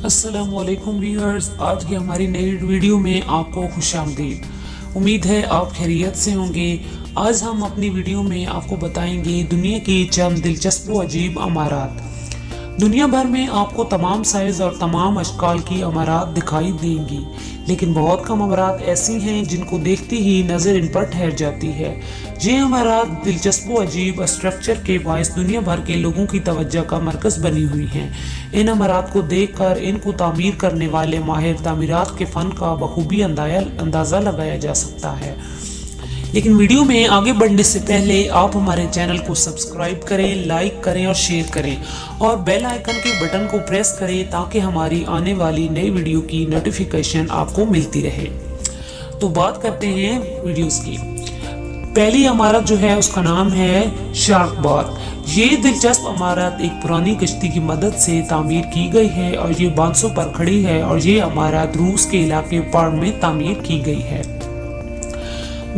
السلام علیکم ویورز، آج کی ہماری نئی ویڈیو میں آپ کو خوش آمدید۔ امید ہے آپ خیریت سے ہوں گے۔ آج ہم اپنی ویڈیو میں آپ کو بتائیں گے دنیا کی چند دلچسپ و عجیب عمارات۔ دنیا بھر میں آپ کو تمام سائز اور تمام اشکال کی عمارات دکھائی دیں گی، لیکن بہت کم عمارات ایسی ہیں جن کو دیکھتی ہی نظر ان پر ٹھہر جاتی ہے۔ یہ عمارات دلچسپ و عجیب اسٹرکچر کے باعث دنیا بھر کے لوگوں کی توجہ کا مرکز بنی ہوئی ہیں۔ ان عمارات کو دیکھ کر ان کو تعمیر کرنے والے ماہر تعمیرات کے فن کا بخوبی اندازہ لگایا جا سکتا ہے۔ لیکن ویڈیو میں آگے بڑھنے سے پہلے آپ ہمارے چینل کو سبسکرائب کریں، لائک کریں اور شیئر کریں، اور بیل آئیکن کے بٹن کو پریس کریں تاکہ ہماری آنے والی نئی ویڈیو کی نوٹیفیکیشن آپ کو ملتی رہے۔ تو بات کرتے ہیں ویڈیوز کی۔ پہلی عمارت جو ہے اس کا نام ہے شارک بات۔ یہ دلچسپ عمارت ایک پرانی کشتی کی مدد سے تعمیر کی گئی ہے اور یہ بانسوں پر کھڑی ہے، اور یہ عمارت روس کے علاقے پارم میں تعمیر کی گئی ہے۔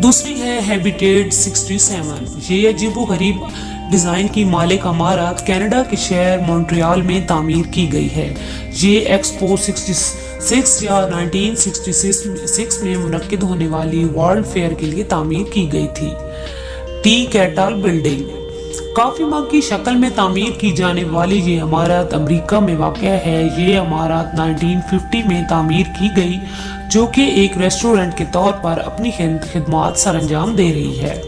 دوسری ہے ہیبیٹیٹ 67۔ یہ عجیب و غریب ڈیزائن کی مالک عمارت کینیڈا کے شہر مونٹریال میں تعمیر کی گئی ہے۔ یہ ایکسپو 66 یا 1966 میں منعقد ہونے والی ورلڈ فیئر کے لیے تعمیر کی گئی تھی۔ ٹی کیٹل بلڈنگ کافی مگ کی شکل میں تعمیر کی جانے والی یہ عمارت امریکہ میں واقع ہے۔ یہ عمارت 1950 میں تعمیر کی گئی، جو کہ ایک ریسٹورنٹ کے طور پر اپنی خدمات سر انجام دے رہی ہے۔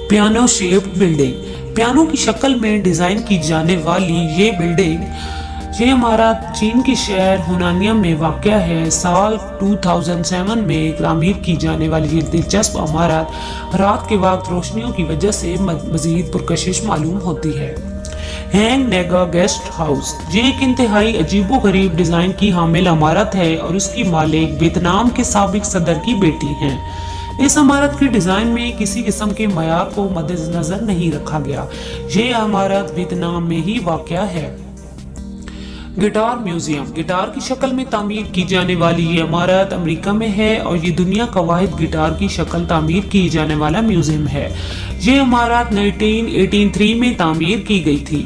پیانو شیپڈ بلڈنگ پیانو کی شکل میں ڈیزائن کی جانے والی یہ عمارت چین کے شہر ہونانیام میں واقع ہے۔ سال 2007 میں تعمیر کی جانے والی یہ دلچسپ عمارت رات کے وقت روشنیوں کی وجہ سے مزید پرکشش معلوم ہوتی ہے۔ ہینگ نیگا گیسٹ ہاؤس یہ ایک انتہائی عجیب و غریب ڈیزائن کی حامل عمارت ہے اور اس کی مالک ویتنام کے سابق صدر کی بیٹی ہیں۔ اس عمارت کے ڈیزائن میں کسی قسم کے معیار کو مد نظر نہیں رکھا گیا۔ یہ عمارت ویتنام میں ہی واقع ہے۔ گٹار میوزیم گٹار کی شکل میں تعمیر کی جانے والی یہ عمارت امریکہ میں ہے اور یہ دنیا کا واحد گٹار کی شکل تعمیر کی جانے والا میوزیم ہے۔ یہ عمارت 1983 میں تعمیر کی گئی تھی۔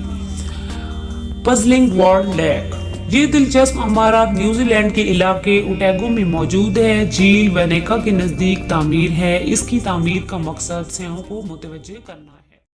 پزلنگ ورلڈ لیک یہ دلچسپ عمارت نیوزی لینڈ کے علاقے اوٹیگو میں موجود ہے۔ جھیل وینیکا کے نزدیک تعمیر ہے۔ اس کی تعمیر کا مقصد سیاحوں کو متوجہ کرنا ہے۔